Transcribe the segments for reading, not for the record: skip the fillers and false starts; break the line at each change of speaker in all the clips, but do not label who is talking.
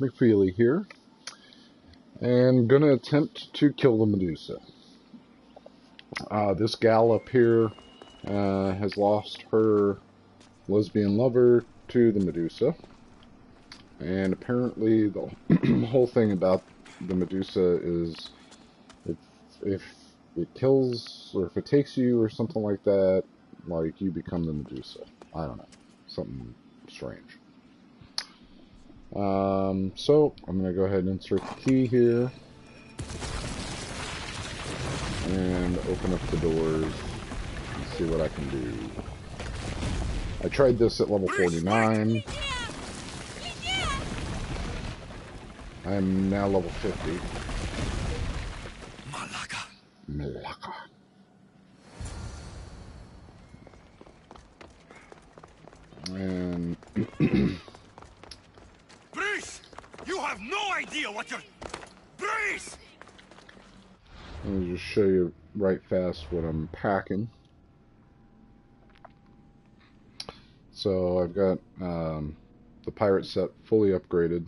MacFeely here, and gonna attempt to kill the Medusa. This gal up here has lost her lesbian lover to the Medusa, and apparently the whole thing about the Medusa is if it kills, or if it takes you or something like that, like you become the Medusa. I don't know, something strange. So I'm going to go ahead and insert the key here and open up the doors and see what I can do. I tried this at level 49. I am now level 50. Malaka. And
Breeze! You have no idea what you're... Breeze!
let me just show you right fast what I'm packing. So I've got the pirate set fully upgraded,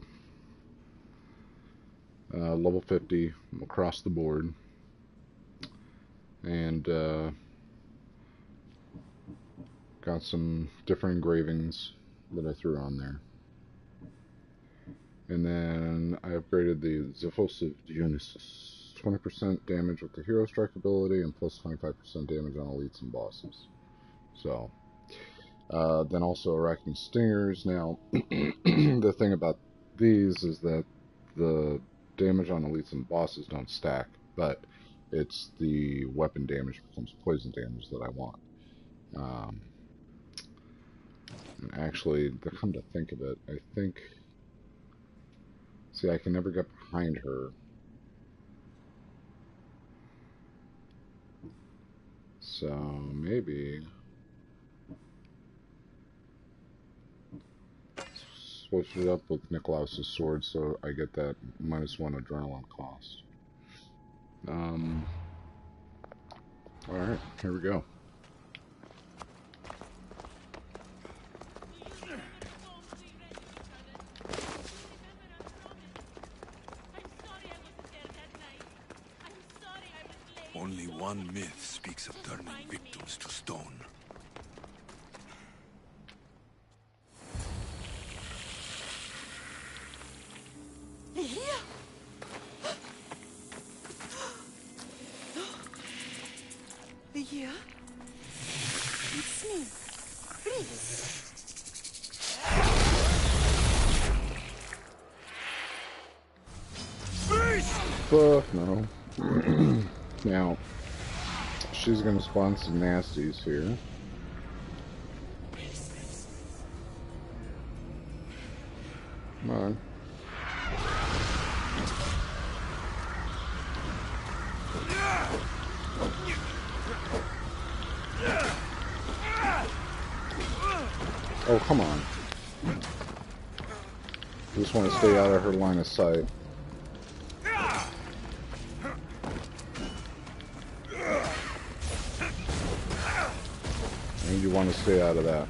level 50 across the board, and got some different engravings that I threw on there. And then I upgraded the Zephosive Dionysus. 20% damage with the Hero Strike ability and plus 25% damage on elites and bosses. So, then also Arachne Stingers. Now, the thing about these is that the damage on elites and bosses don't stack, but it's the weapon damage becomes poison damage that I want. And actually, to come to think of it, I think... See, I can never get behind her. So, maybe... switch it up with Nikolaus's sword so I get that -1 adrenaline cost. Alright, here we go.
Only one myth speaks of turning victims to stone.
Yeah? It's me, Breeze.
Fuck no. Now, she's gonna spawn some nasties here. Come on. Oh, come on. Just want to stay out of her line of sight. And you want to stay out of that.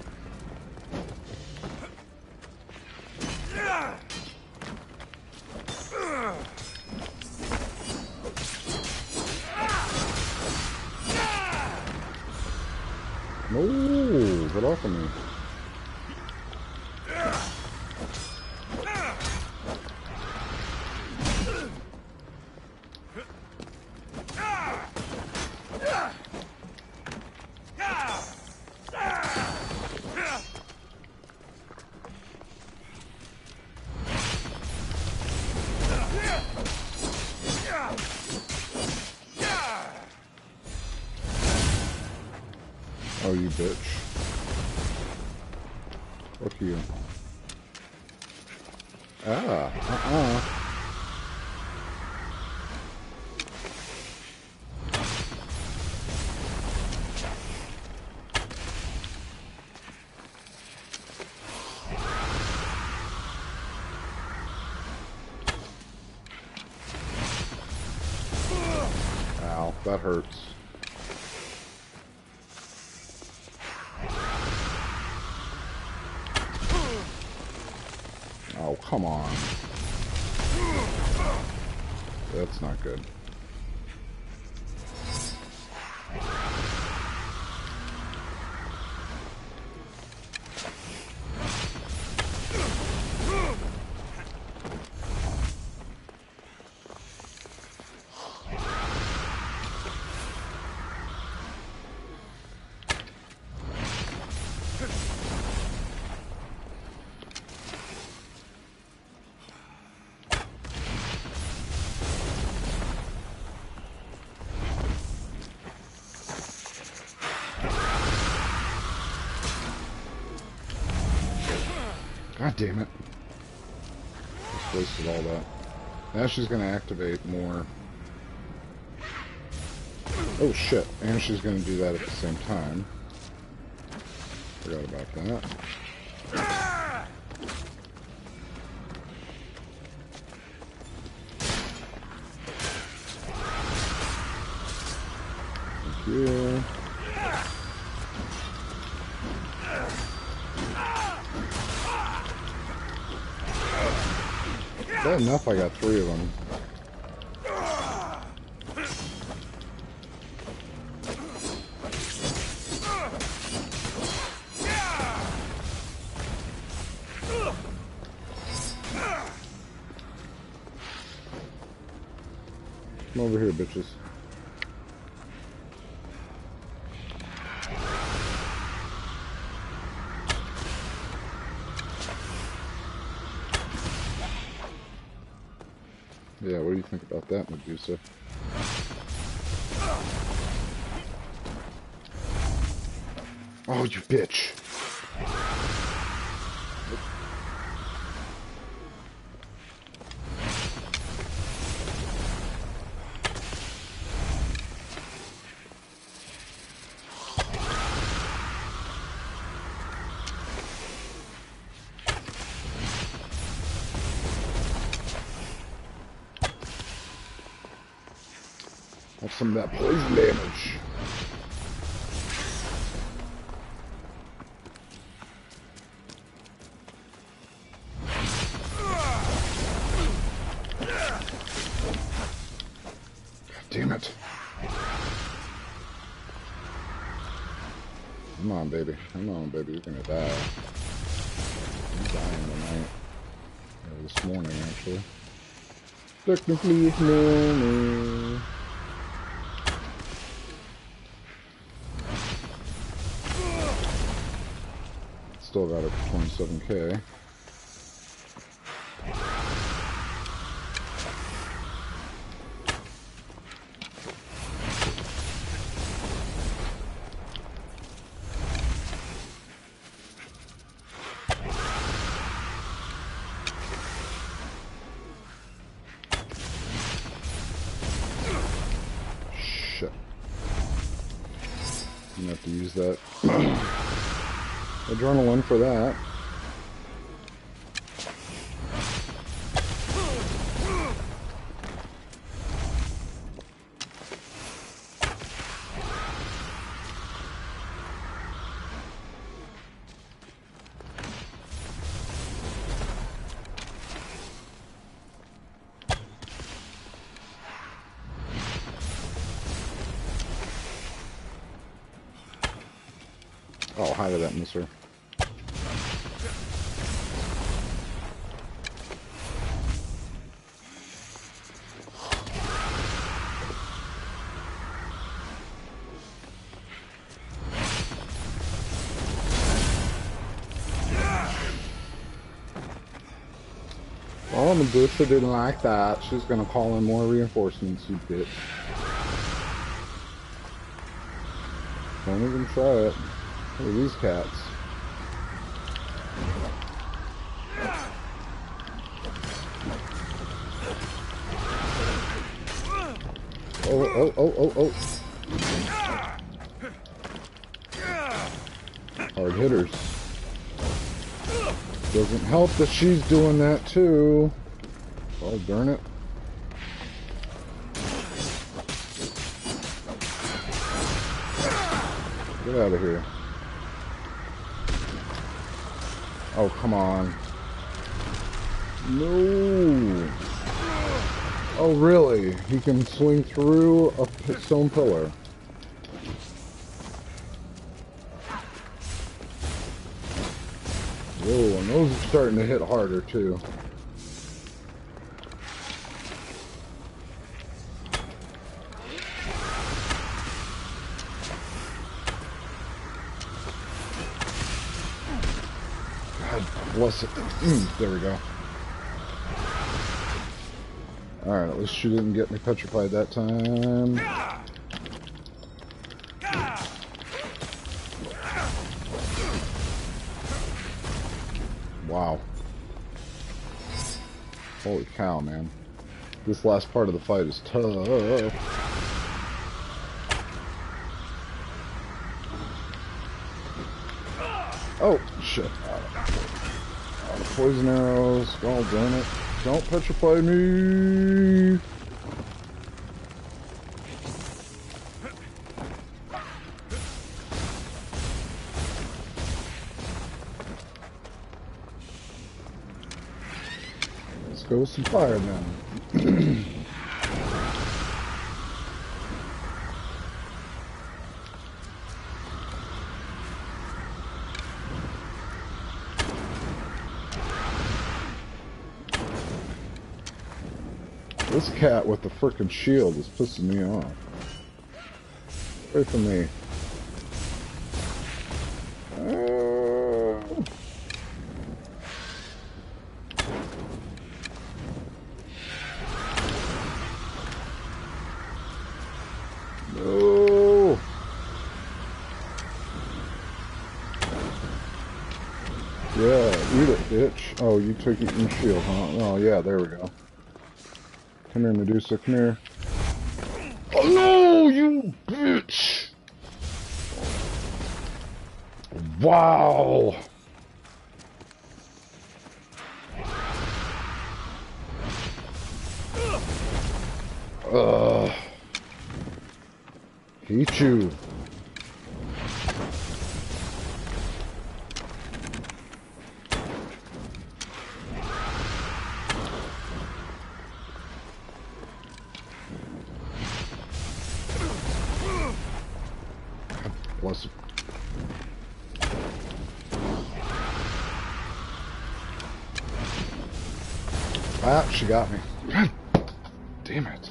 No, get off of me. Oh, you bitch. Fuck you. Ow, that hurts. Oh, come on. That's not good. God damn it. Just wasted all that. Now she's going to activate more. Oh shit. And she's going to do that at the same time. Forgot about that. Thank you. Is that enough? I got 3 of them. Come over here, bitches. Yeah, what do you think about that, Medusa? Oh, you bitch! Have some of that poison damage. Damn it. Come on, baby. Come on, baby. You're gonna die. I'm dying tonight. Or this morning, actually. Technically, this morning. Still got it for 27k. Shit. I'm gonna have to use that adrenaline for that. Oh, how did that miss her? Oh, Medusa didn't like that. She's gonna call in more reinforcements, you bitch. Don't even try it. Look at these cats. Oh. Hard hitters. Doesn't help that she's doing that too. Oh, darn it. Get out of here. Oh, come on. No. Oh, really? He can swing through a stone pillar. Whoa, and those are starting to hit harder, too. God bless it. There we go. Alright, at least she didn't get me petrified that time. Wow. Holy cow, man. This last part of the fight is tough. Oh, shit. Out of poison arrows. Oh, damn it. Don't petrify me! Let's go with some fire then. This cat with the frickin' shield is pissing me off. Away from me. No! Yeah, eat it, bitch. Oh, you took it in your shield, huh? Oh, yeah, there we go. Come here, Medusa, come here. Oh, no, you bitch! Wow! Hate you. Bless you. Ah, she got me. God damn it.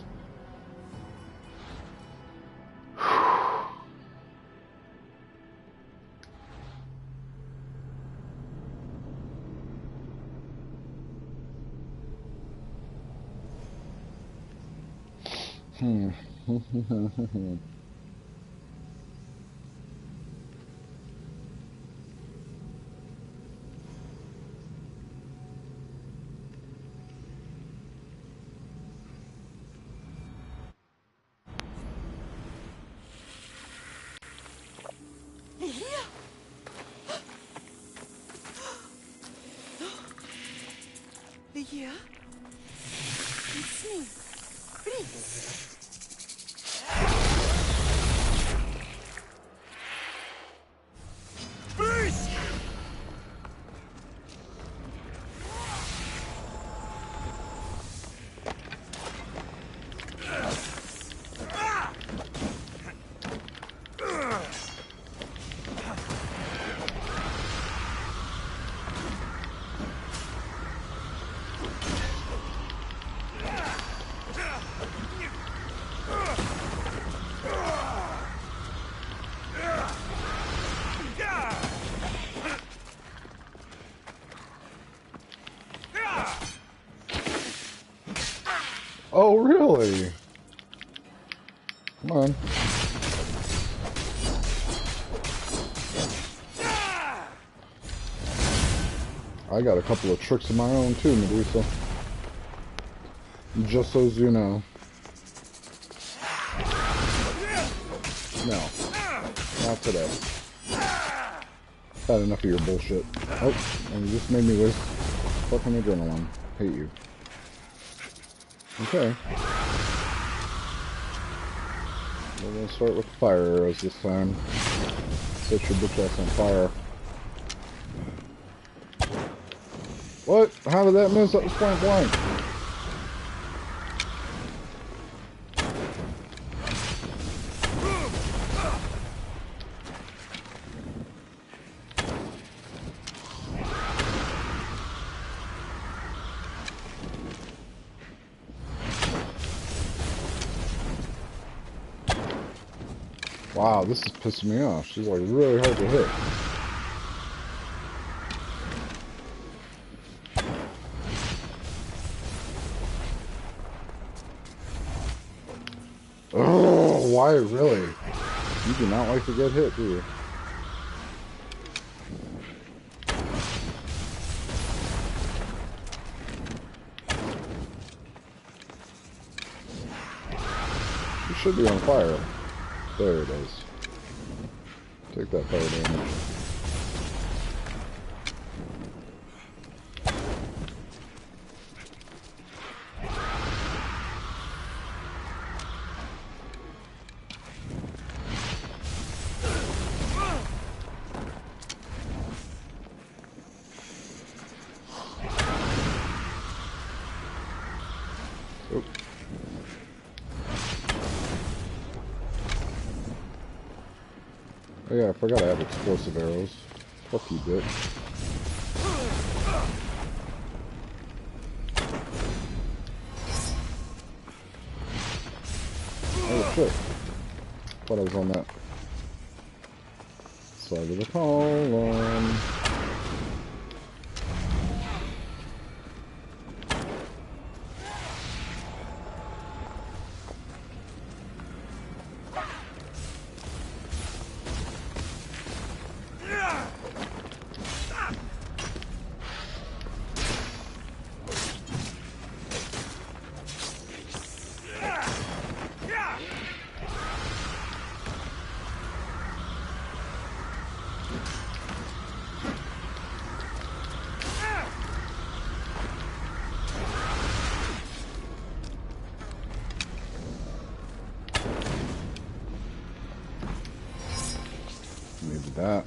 Yeah? It's me. Please.
Please!
Oh, really? Come on. I got a couple of tricks of my own too, Medusa. Just so as you know. No. Not today. Had enough of your bullshit. Oh, and you just made me waste fucking adrenaline. Hate you. Okay. We're gonna start with fire arrows this time. Set your bitch ass on fire. What? How did that miss? That was point blank. Wow, this is pissing me off. She's like really hard to hit. Oh, why really? You do not like to get hit, do you? She should be on fire. There it is. Take that fire damage. Oh. Oh yeah, I forgot I have explosive arrows. Fuck you, bitch. Oh shit. Thought I was on that side of the column. Needed that.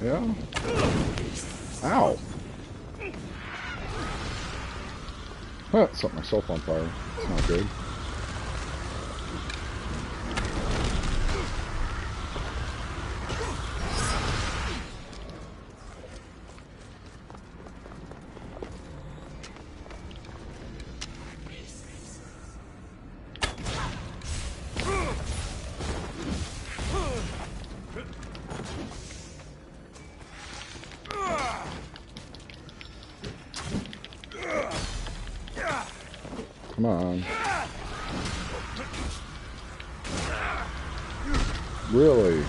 Yeah. Ow. Huh, set myself on fire. It's not good. Come on. Really?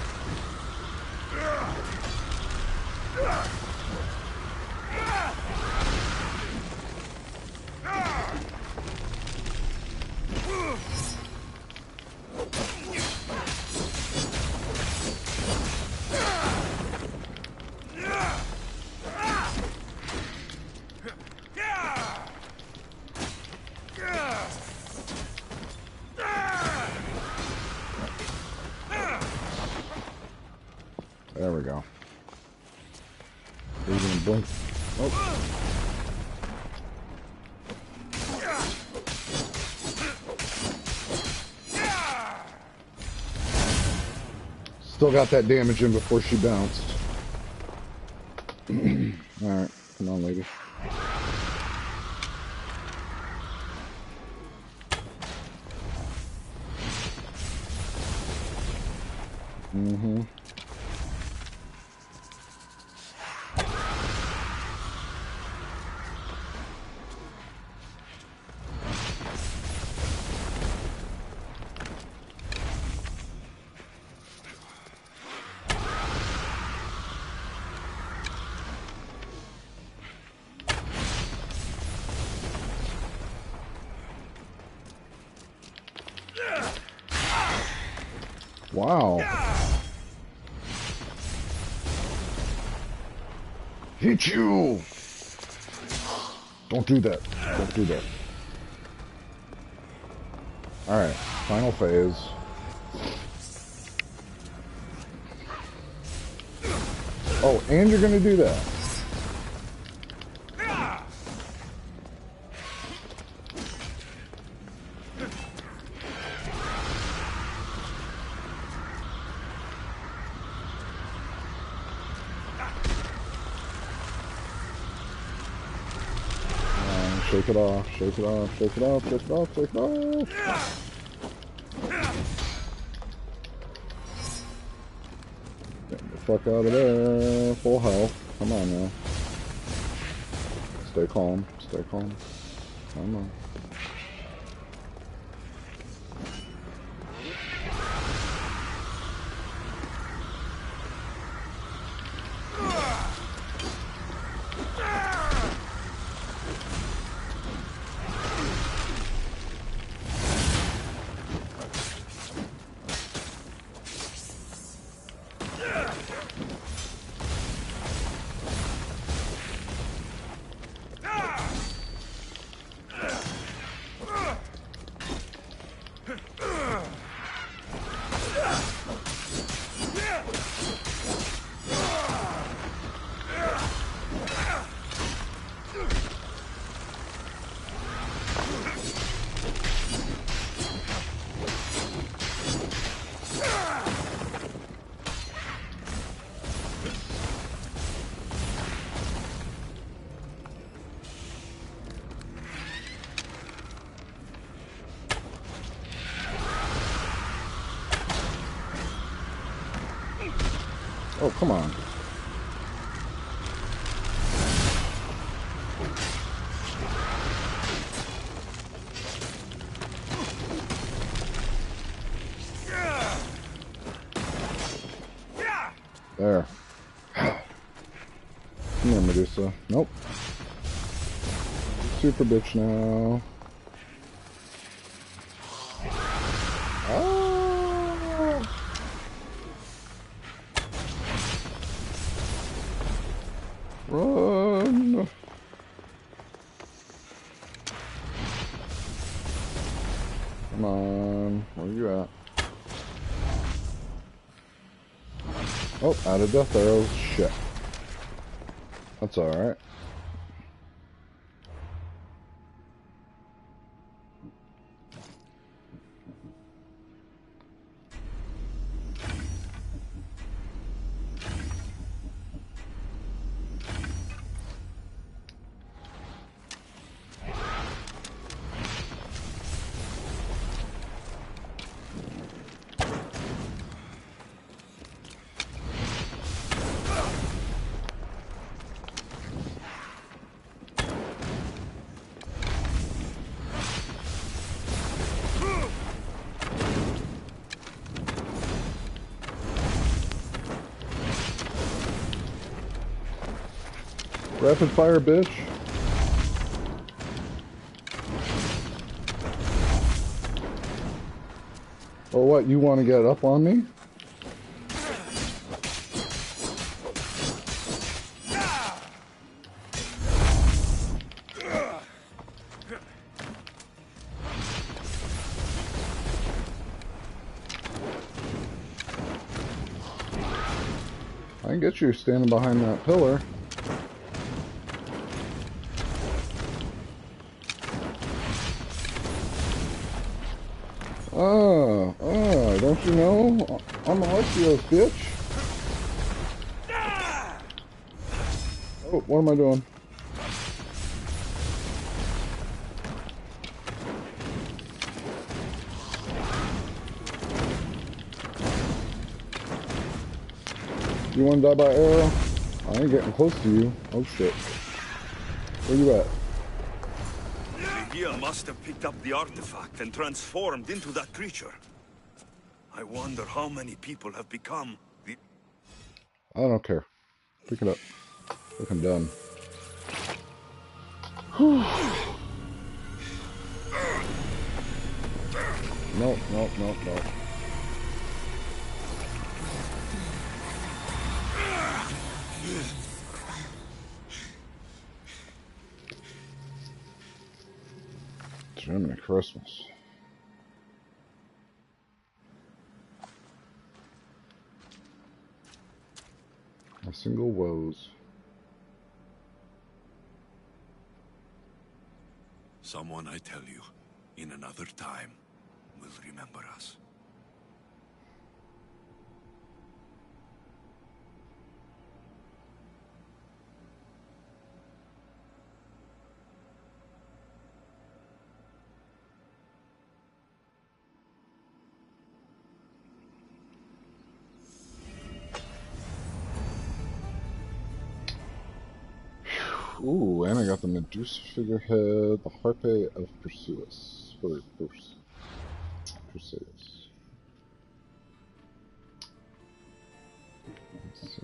There we go. He's gonna blink. Oh. Still got that damage in before she bounced. Alright, come on, lady. Mm-hmm. Wow. Hit you! Don't do that. Don't do that. Alright, final phase. Oh, and you're gonna do that. shake it off, shake it off, shake it off, shake it off, shake it off. Get the fuck out of there. Full health. Come on now. Stay calm, stay calm. Come on. Oh, come on. There. Come here, Medusa. Nope. Super bitch now. Ah! Run! Come on. Where you at? Oh, out of death arrows. Shit. That's alright. Rapid fire, bitch. Oh, what? You want to get up on me? I can get you standing behind that pillar. Don't you know? I'm Alexio's bitch. Oh, what am I doing? You want to die by arrow? I ain't getting close to you. Oh shit. Where you at?
Lydia must have picked up the artifact and transformed into that creature. I wonder how many people have become the...
I don't care. Pick it up. Look, I'm done. Whew. Nope, nope, nope, nope. Jiminy Christmas. My single woes.
Someone, I tell you, in another time, will remember us.
Ooh, and I got the Medusa figurehead, the Harpe of Perseus. Perseus. Let's see.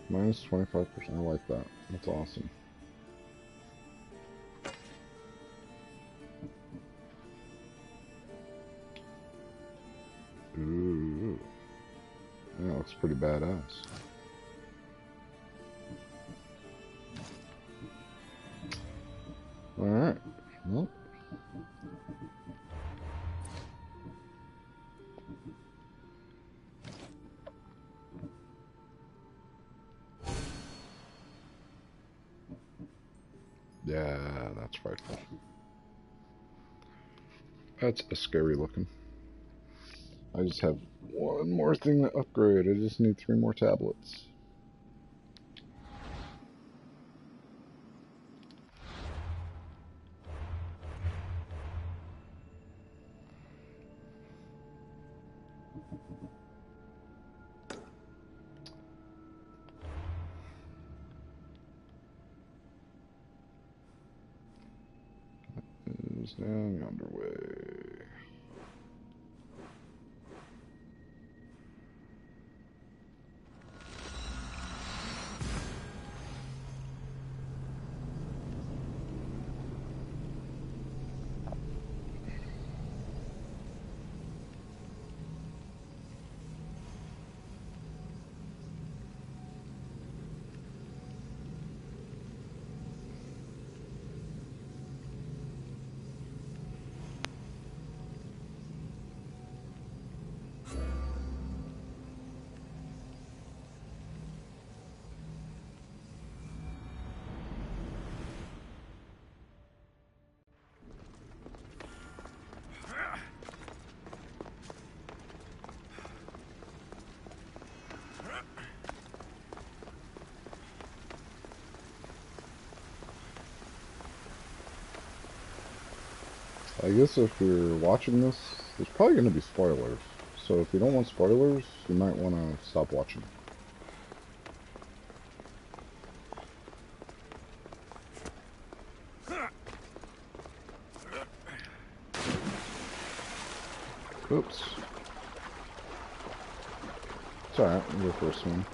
Minus 25%. I like that. That's awesome. Ooh. Yeah, that looks pretty badass. Alright. Well. Yeah, that's frightful. That's a scary looking. I just have one more thing to upgrade. I just need 3 more tablets. Is down yonder way. I guess if you're watching this, there's probably going to be spoilers. So if you don't want spoilers, you might want to stop watching. Oops. It's alright, we'll go for a swim.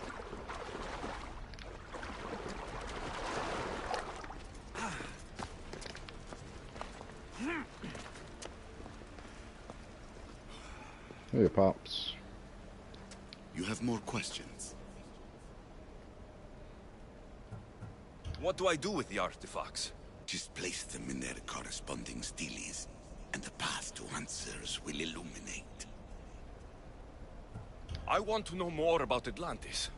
Hey, Pops.
You have more questions? What do I do with the artifacts? Just place them in their corresponding steles, and the path to answers will illuminate. I want to know more about Atlantis,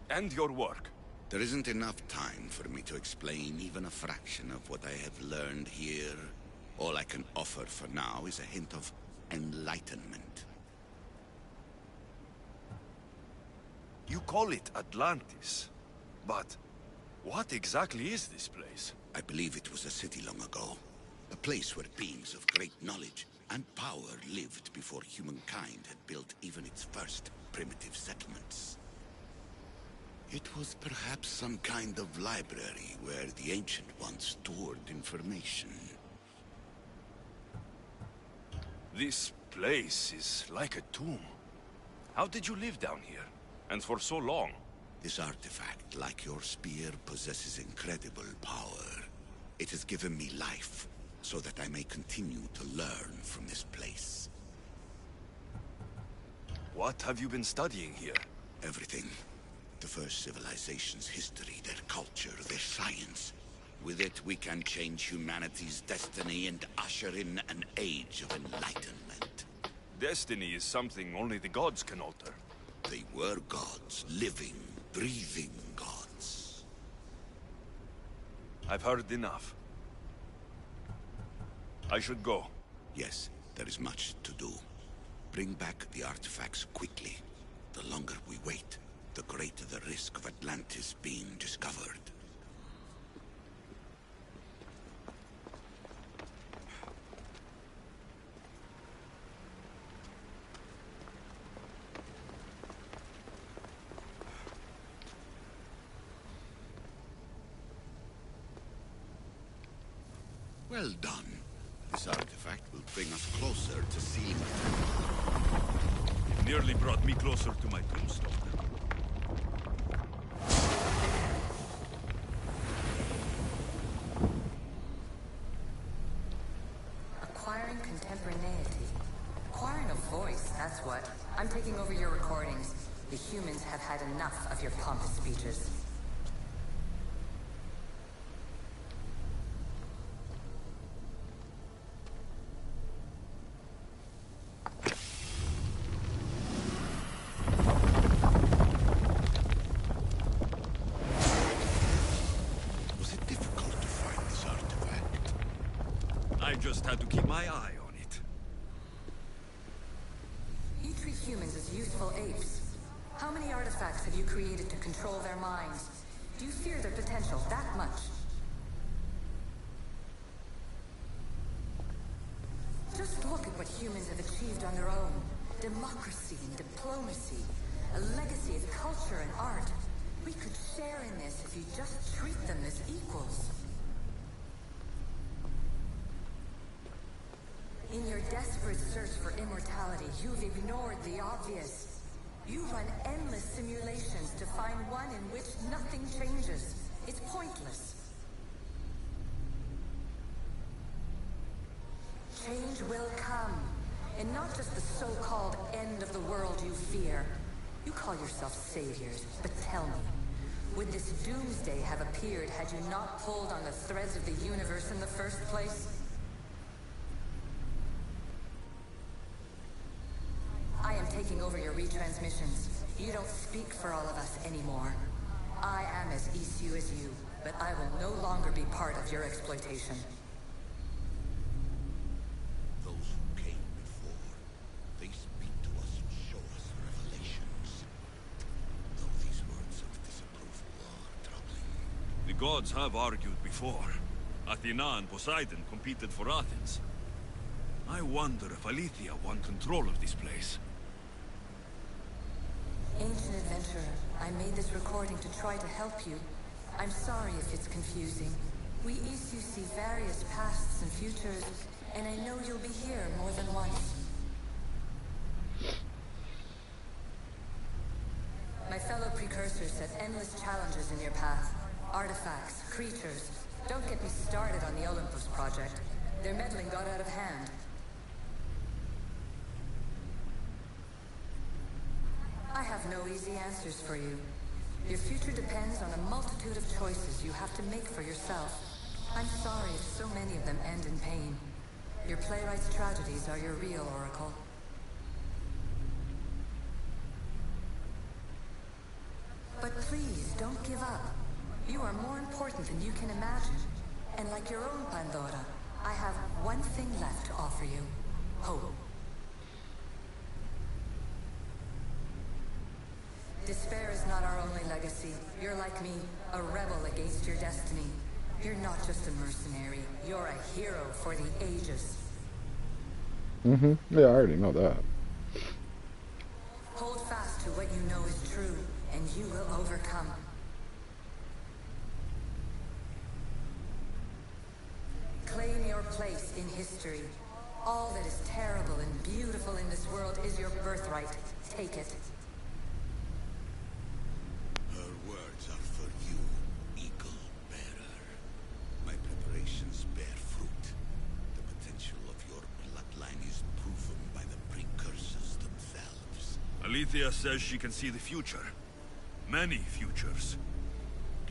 and your work. There isn't enough time for me to explain even a fraction of what I have learned here. All I can offer for now is a hint of enlightenment. You call it Atlantis, but what exactly is this place? I believe it was a city long ago. A place where beings of great knowledge and power lived before humankind had built even its first primitive settlements. It was perhaps some kind of library where the Ancient Ones stored information. This place is like a tomb. How did you live down here? And for so long? This artifact, like your spear, possesses incredible power. It has given me life, so that I may continue to learn from this place. What have you been studying here? Everything. The first civilization's history, their culture, their science. With it, we can change humanity's destiny and usher in an age of enlightenment. Destiny is something only the gods can alter. They were gods, living, breathing gods. I've heard enough. I should go. Yes, there is much to do. Bring back the artifacts quickly. The longer we wait, the greater the risk of Atlantis being discovered. Well done. This artifact will bring us closer to seeing it.
It nearly brought me closer to my tombstone.
Acquiring contemporaneity. Acquiring a voice, that's what. I'm taking over your recordings. The humans have had enough of your pompous speeches.
Was it difficult to find this artifact?
I just had to keep my eye on it.
You treat humans as useful apes. How many artifacts have you created to control their minds? Do you fear their potential that much? Just look at what humans have achieved on their own. Democracy and diplomacy. A legacy of culture and art. We could share in this if you just treat them as equals. In your desperate search for immortality, you've ignored the obvious. You run endless simulations to find one in which nothing changes. It's pointless. Change will come. And not just the so-called end of the world you fear. You call yourself saviors, but tell me, would this doomsday have appeared had you not pulled on the threads of the universe in the first place? I am taking over your retransmissions. You don't speak for all of us anymore. I am as issue as you, but I will no longer be part of your exploitation.
Those who came before, they speak to us and show us revelations. Though these words of disapproval are troubling.
The gods have argued before. Athena and Poseidon competed for Athens. I wonder if Aletheia won control of this place.
Ancient adventurer, I made this recording to try to help you. I'm sorry if it's confusing. We issue see various pasts and futures, and I know you'll be here more than once. My fellow precursors set endless challenges in your path. Artifacts, creatures. Don't get me started on the Olympus project. Their meddling got out of hand. I have no easy answers for you. Your future depends on a multitude of choices you have to make for yourself. I'm sorry if so many of them end in pain. Your playwright's tragedies are your real oracle. But please, don't give up. You are more important than you can imagine. And like your own Pandora, I have one thing left to offer you. Hope. Despair is not our only legacy. You're like me, a rebel against your destiny. You're not just a mercenary, you're a hero for the ages.
Yeah, I already know that.
Hold fast to what you know is true, and you will overcome. Claim your place in history. All that is terrible and beautiful in this world is your birthright. Take it.
Her words are for you, Eagle Bearer. My preparations bear fruit. The potential of your bloodline is proven by the precursors themselves.
Aletheia says she can see the future. Many futures.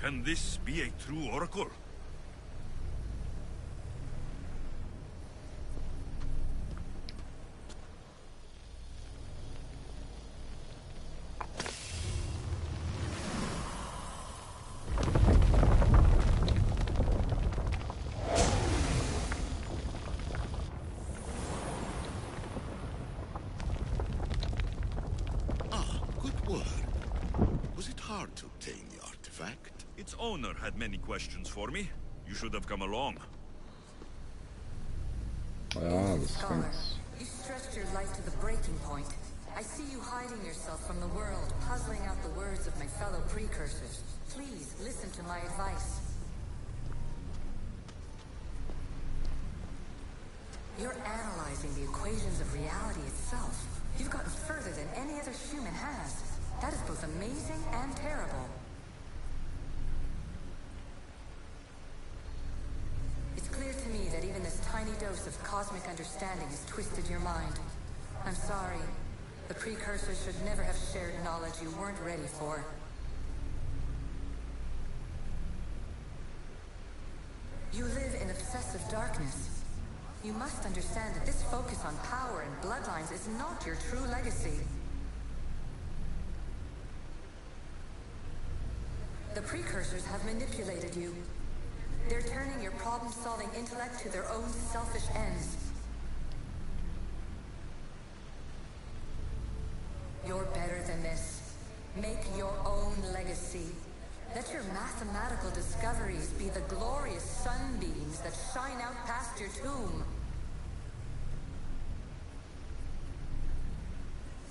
Can this be a true oracle?
Hard to obtain the artifact.
Its owner had many questions for me. You should have come along.
Ah, the
Scholar,
Sphinx.
you stretched your life to the breaking point. I see you hiding yourself from the world, puzzling out the words of my fellow precursors. Please, listen to my advice. You're analyzing the equations of reality itself. You've gotten further than any other human has. That is both amazing and terrible. It's clear to me that even this tiny dose of cosmic understanding has twisted your mind. I'm sorry. The precursors should never have shared knowledge you weren't ready for. You live in obsessive darkness. You must understand that this focus on power and bloodlines is not your true legacy. The precursors have manipulated you. They're turning your problem-solving intellect to their own selfish ends. You're better than this. Make your own legacy. Let your mathematical discoveries be the glorious sunbeams that shine out past your tomb.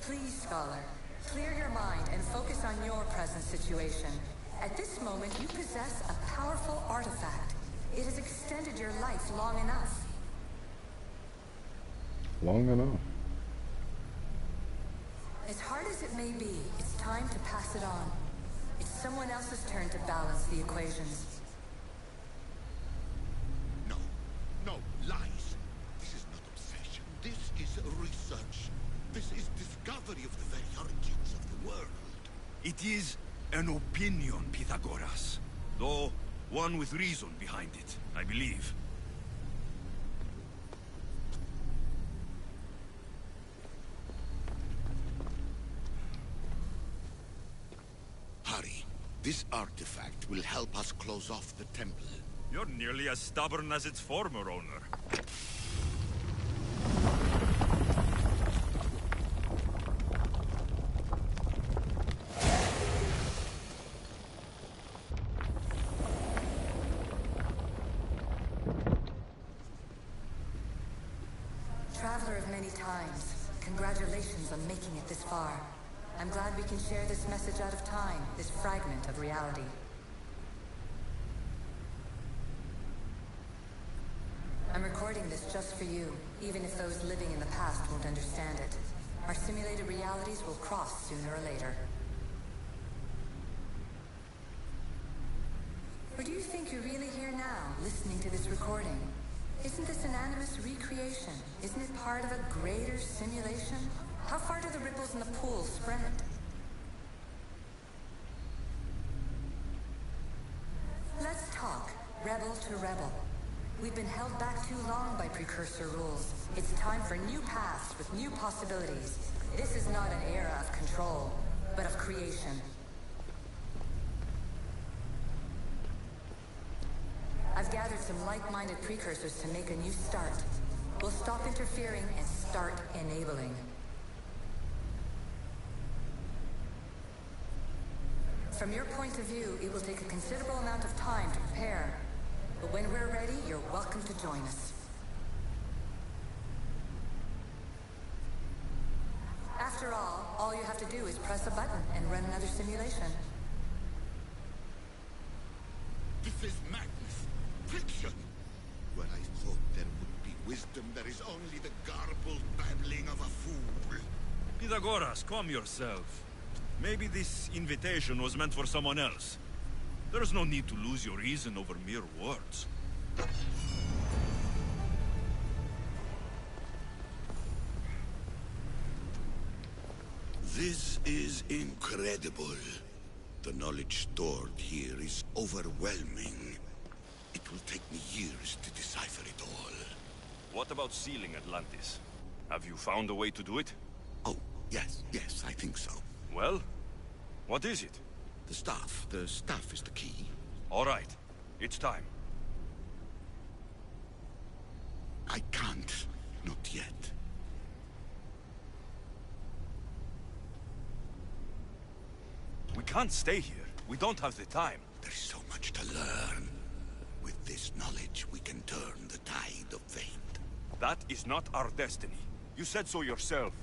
Please, Scholar, clear your mind and focus on your present situation. At this moment, you possess a powerful artifact. It has extended your life long enough.
Long enough.
As hard as it may be, it's time to pass it on. It's someone else's turn to balance the equations.
No, no, lies. This is not obsession. This is research. This is discovery of the very origins of the world.
It is an opinion, Pythagoras. Though one with reason behind it, I believe.
Hurry. This artifact will help us close off the temple.
You're nearly as stubborn as its former owner.
Traveler of many times, congratulations on making it this far. I'm glad we can share this message out of time, this fragment of reality. I'm recording this just for you, even if those living in the past won't understand it. Our simulated realities will cross sooner or later. Or do you think you're really here now, listening to this recording? Isn't this an animus recreation? Isn't it part of a greater simulation? How far do the ripples in the pool spread? Let's talk, rebel to rebel. We've been held back too long by precursor rules. It's time for new paths with new possibilities. This is not an era of control, but of creation. I've gathered some like-minded precursors to make a new start. We'll stop interfering and start enabling. From your point of view, it will take a considerable amount of time to prepare. But when we're ready, you're welcome to join us. After all you have to do is press a button and run another simulation.
This is madness. Fiction. Where I thought there would be wisdom, there is only the garbled babbling of a fool.
Pythagoras, calm yourself. Maybe this invitation was meant for someone else. There's no need to lose your reason over mere words.
This is incredible. The knowledge stored here is overwhelming. It will take me years to decipher it all.
What about sealing Atlantis? Have you found a way to do it?
Oh, yes, I think so.
Well, what is it?
The staff is the key.
All right, it's time.
I can't, not yet.
We can't stay here. We don't have the time.
There's so much to learn. With this knowledge, we can turn the tide of fate.
That is not our destiny. You said so yourself.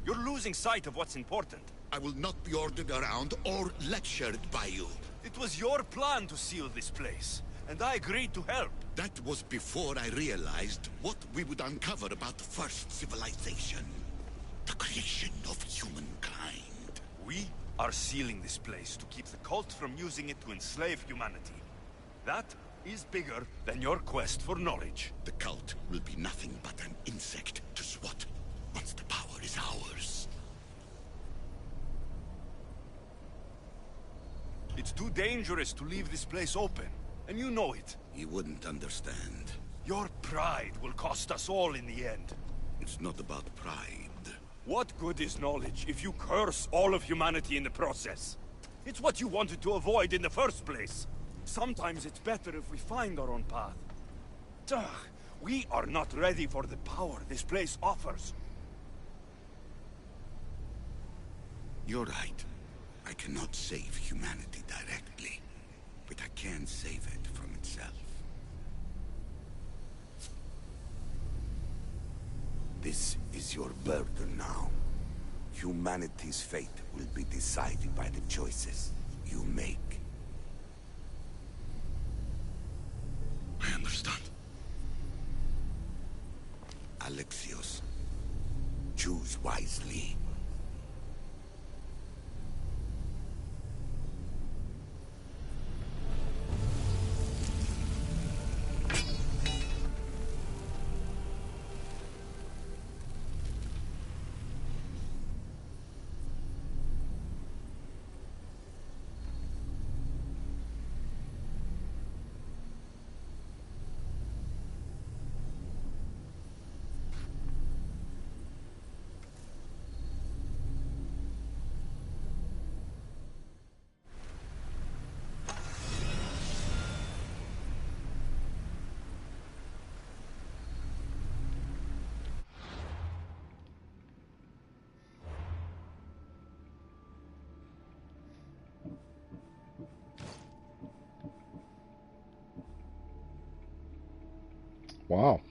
You're losing sight of what's important.
I will not be ordered around or lectured by you.
It was your plan to seal this place, and I agreed to help.
That was before I realized what we would uncover about the first civilization. The creation of humankind.
We are sealing this place to keep the cult from using it to enslave humanity. That is bigger than your quest for knowledge.
The cult will be nothing but an insect to swat once the power is ours.
It's too dangerous to leave this place open, and you know it.
You wouldn't understand.
Your pride will cost us all in the end.
It's not about pride.
What good is knowledge if you curse all of humanity in the process? It's what you wanted to avoid in the first place. Sometimes it's better if we find our own path. Ugh, we are not ready for the power this place offers.
You're right. I cannot save humanity directly, but I can save it from itself. This is your burden now. Humanity's fate will be decided by the choices you make. I understand. Alexios, choose wisely.
Wow.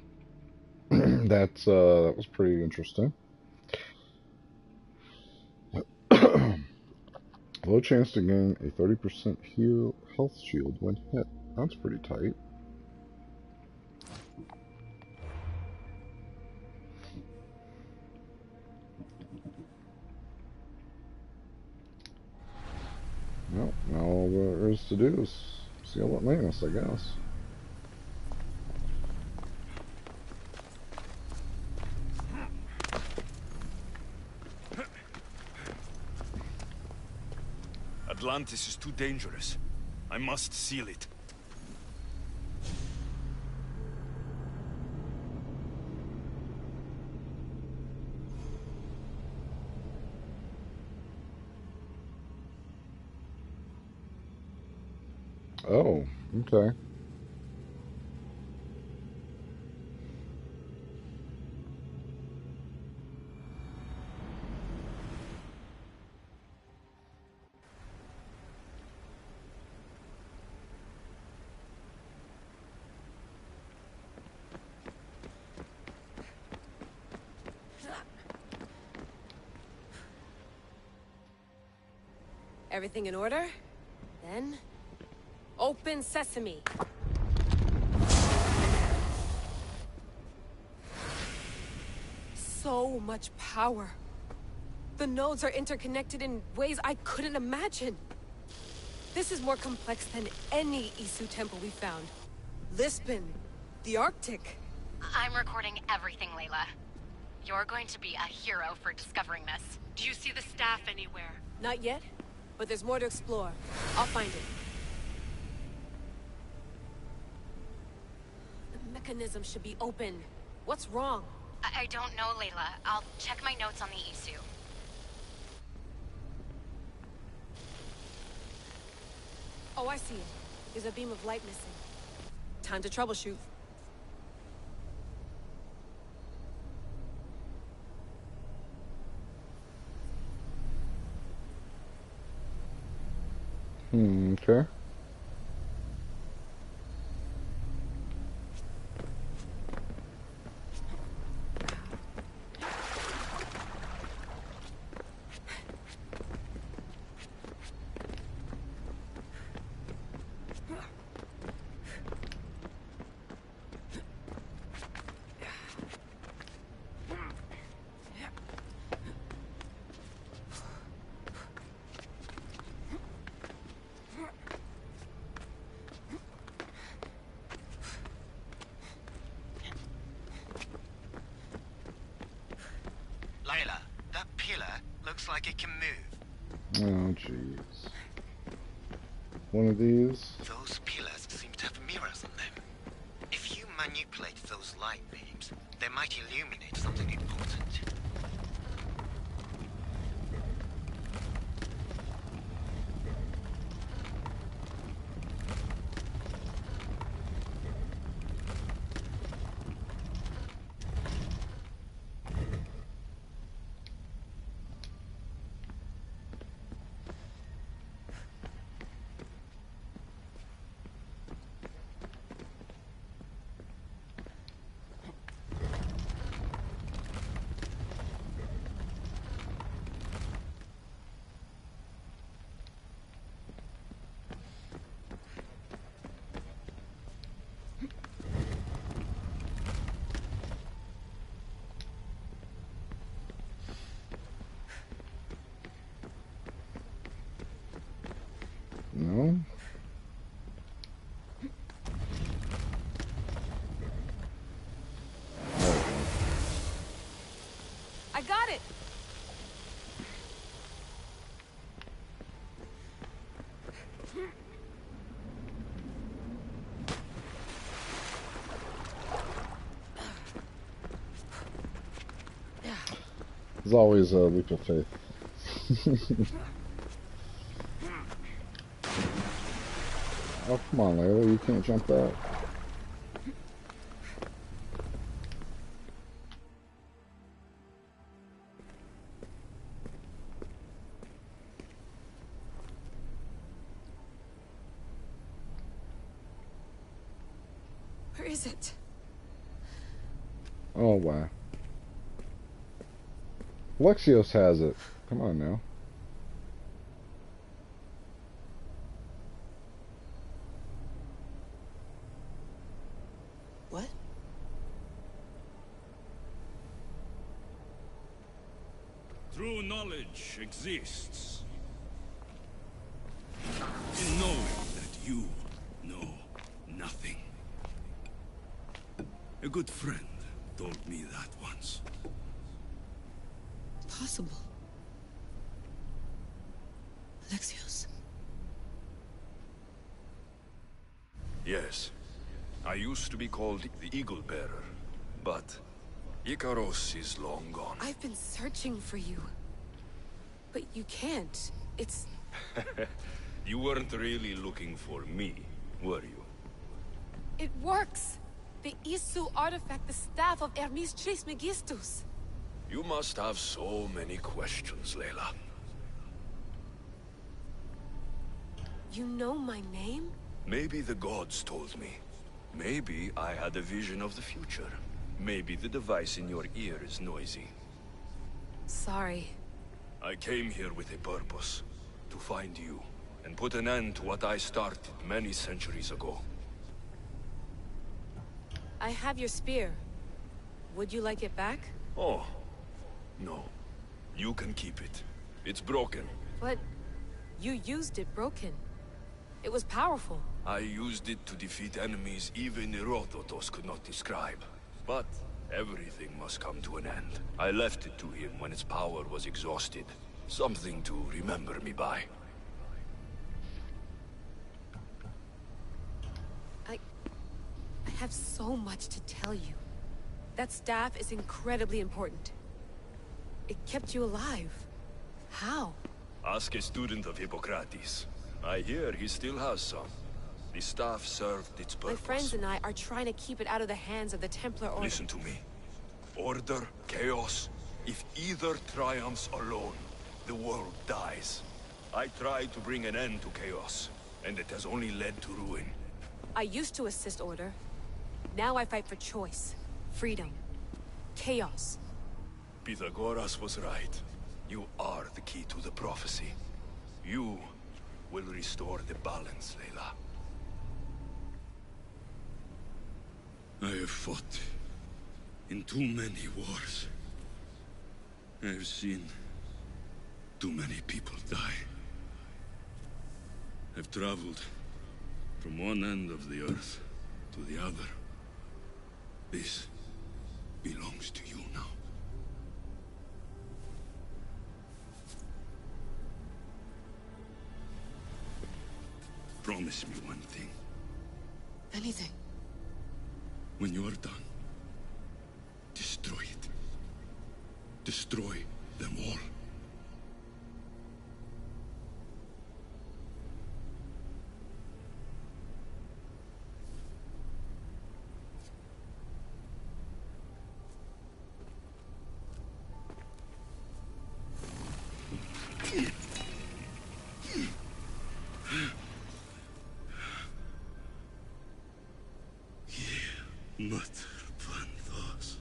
That was pretty interesting. Low chance to gain a 30% health shield when hit. That's pretty tight. Well, now all there is to do is seal Atlantis, I guess.
Atlantis is too dangerous. I must seal it.
Oh, okay.
Everything in order? Then... open sesame! So much power. The nodes are interconnected in ways I couldn't imagine. This is more complex than any Isu temple we found. Lisbon, the Arctic.
I'm recording everything, Layla. You're going to be a hero for discovering this. Do you see the staff anywhere?
Not yet, but there's more to explore. I'll find it. The mechanism should be open. What's wrong?
I don't know, Layla. I'll check my notes on the Isu.
Oh, I see it. There's a beam of light missing. Time to troubleshoot.
Okay.
pillar looks like it can move.
Oh, jeez. One of these.
Those pillars seem to have mirrors on them. If you manipulate those light beams, they might illuminate something important.
No?
I got it!
There's always a leap of faith. Oh, come on, Layla, you can't jump that.
Where is it?
Oh, wow. Lexios has it. Come on now.
What?
True knowledge exists in knowing that you know nothing. A good friend told me that once.
Possible. Lexios.
Yes. I used to be called the Eagle Bearer, but Icaros is long gone.
I've been searching for you. But you can't. It's...
You weren't really looking for me, were you?
It works! The Isu artifact, the staff of Hermes Trismegistus.
You must have so many questions, Layla.
You know my name?
Maybe the gods told me. Maybe I had a vision of the future. Maybe the device in your ear is noisy.
Sorry.
I came here with a purpose. To find you, and put an end to what I started many centuries ago.
I have your spear. Would you like it back?
Oh. No. You can keep it. It's broken.
But you used it broken. It was powerful.
I used it to defeat enemies even Herodotus could not describe. But everything must come to an end. I left it to him when its power was exhausted. Something to remember me by.
I have so much to tell you. That staff is incredibly important. It kept you alive. How?
Ask a student of Hippocrates. I hear he still has some. The staff served its purpose.
My friends and I are trying to keep it out of the hands of the Templar Order.
Listen to me. Order, chaos. If either triumphs alone, the world dies. I tried to bring an end to chaos, and it has only led to ruin.
I used to assist Order. Now I fight for choice, freedom, chaos.
Pythagoras was right. You are the key to the prophecy. You will restore the balance, Layla. I have fought in too many wars. I have seen too many people die. I've traveled from one end of the earth to the other. This belongs to you now.
promise me one thing.
Anything.
When you are done, destroy it. Destroy them all. Mother Panthos.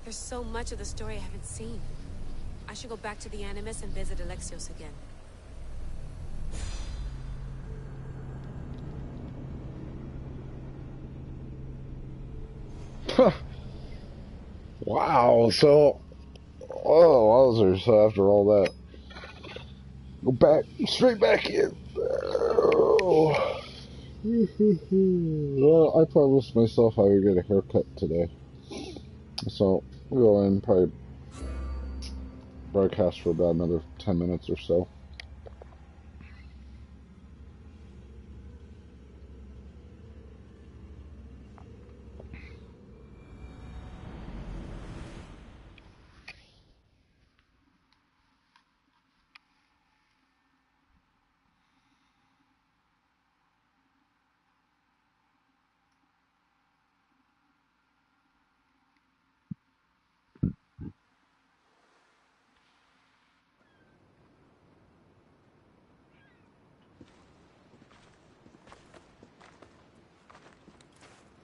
There's so much of the story I haven't seen. I should go back to the Animus and visit Alexios again.
Wow, so... Oh, wowzers, so after all that... Go back, straight back in. Oh. Well, I promised myself I would get a haircut today. So, we'll go in, probably broadcast for about another 10 minutes or so.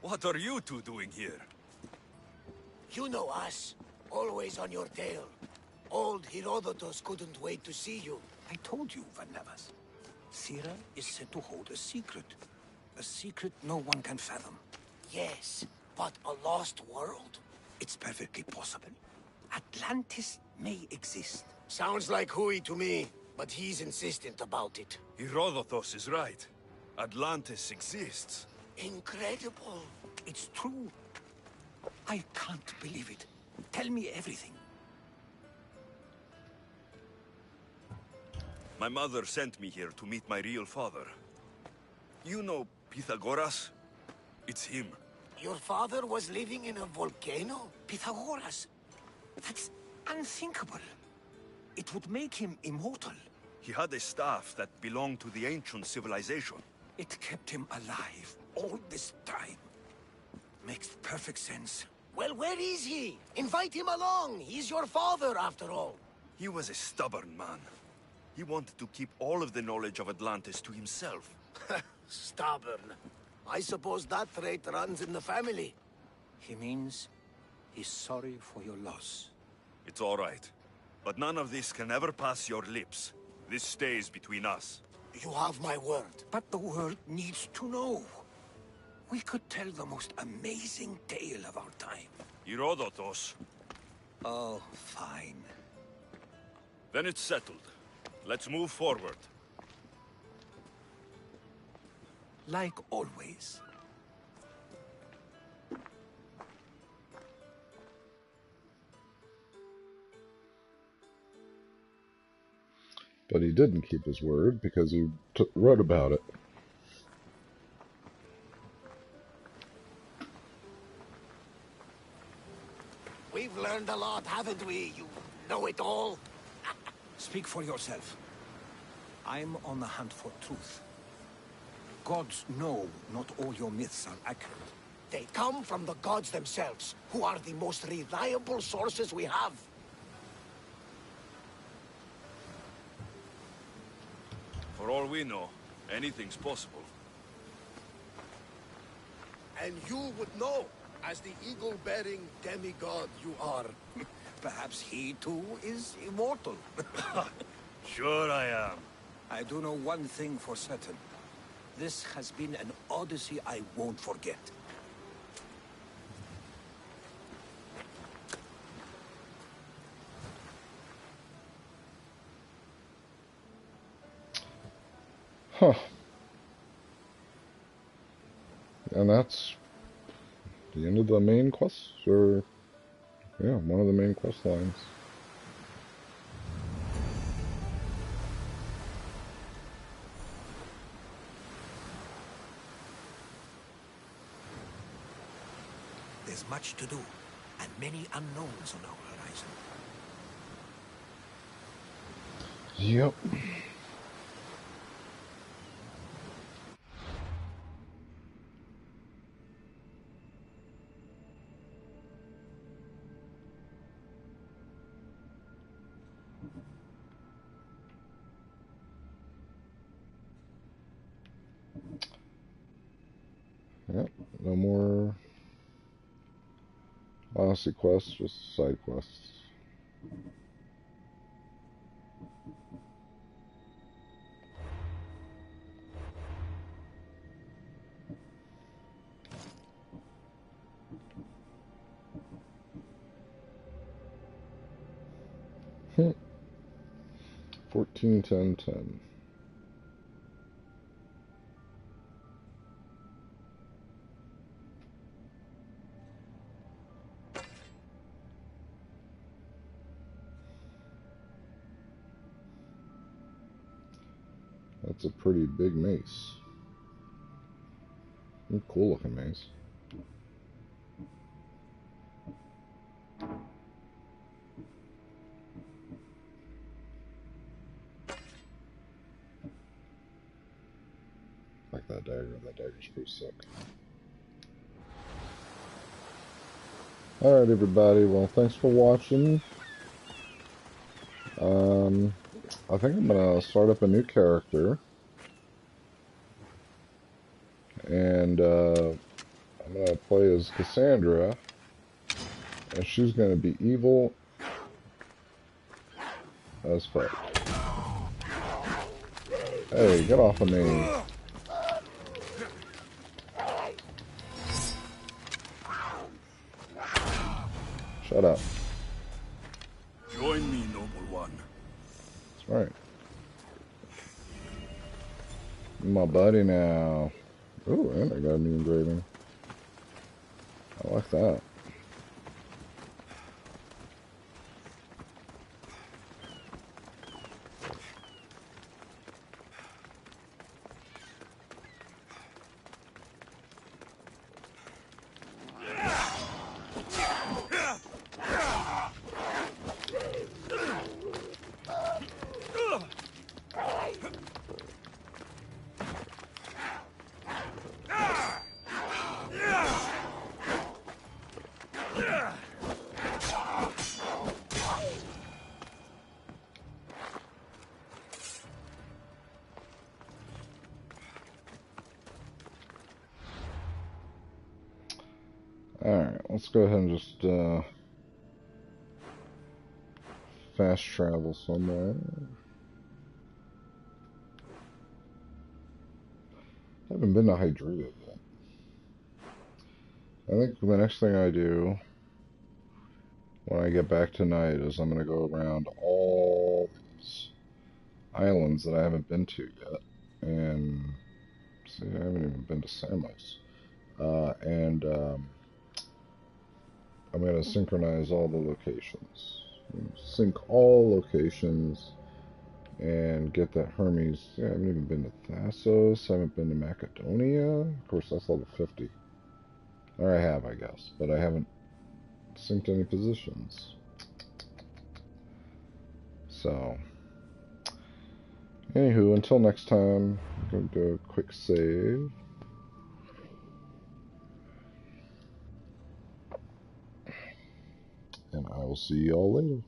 What are you two doing here?
You know us. Always on your tail. Old Herodotus couldn't wait to see you.
I told you, Van Nevers. Thera is said to hold a secret. A secret no one can fathom.
Yes, but a lost world?
It's perfectly possible. Atlantis may exist.
Sounds like Hui to me, but he's insistent about it.
Herodotus is right. Atlantis exists.
Incredible.
It's true. I can't believe it. Tell me everything.
My mother sent me here to meet my real father. You know Pythagoras? It's him.
Your father was living in a volcano?
Pythagoras? That's unthinkable. It would make him immortal.
He had a staff that belonged to the ancient civilization.
It kept him alive all this time. Makes perfect sense.
Well, where is he? Invite him along. He's your father, after all.
He was a stubborn man. He wanted to keep all of the knowledge of Atlantis to himself.
Stubborn. I suppose that trait runs in the family.
He means he's sorry for your loss.
It's all right. But none of this can ever pass your lips. This stays between us.
You have my word.
But the world needs to know. We could tell the most amazing tale of our time.
Herodotus.
Oh, fine.
Then it's settled. Let's move forward.
Like always.
But he didn't keep his word because he wrote about it.
We've learned a lot, haven't we? You know it all.
Speak for yourself. I'm on the hunt for truth. Gods know not all your myths are accurate.
They come from the gods themselves, who are the most reliable sources we have.
For all we know, anything's possible.
And you would know, as the eagle-bearing demigod you are.
Perhaps he too is immortal.
Sure I am.
I do know one thing for certain. This has been an Odyssey I won't forget.
Huh. And that's the end of the main quest, or yeah, one of the main quest lines.
There's much to do, and many unknowns on our horizon.
Yep. Yep, no more Odyssey quests, just side quests. Hmm. 14, 10, 10. That's a pretty big mace. Cool looking mace. Like that dagger. That dagger's pretty sick. Alright, everybody. Well, thanks for watching. I think I'm gonna start up a new character. And, I'm gonna play as Cassandra. And she's gonna be evil as fuck. Hey, get off of me. Shut up.
Join me, noble one.
That's right. My buddy now. Ooh, and I got a new engraving. I like that. Alright, let's go ahead and just fast travel somewhere. I haven't been to Hydrea yet. I think the next thing I do when I get back tonight is I'm going to go around all these islands that I haven't been to yet. And see, I haven't even been to Samos. I'm going to synchronize all the locations. Sync all locations and get that Hermes. Yeah, I haven't even been to Thassos. I haven't been to Macedonia. Of course, that's level 50. Or I have, I guess. But I haven't synced any positions. So, anywho, until next time, I'm going to do a quick save. And I will see y'all later.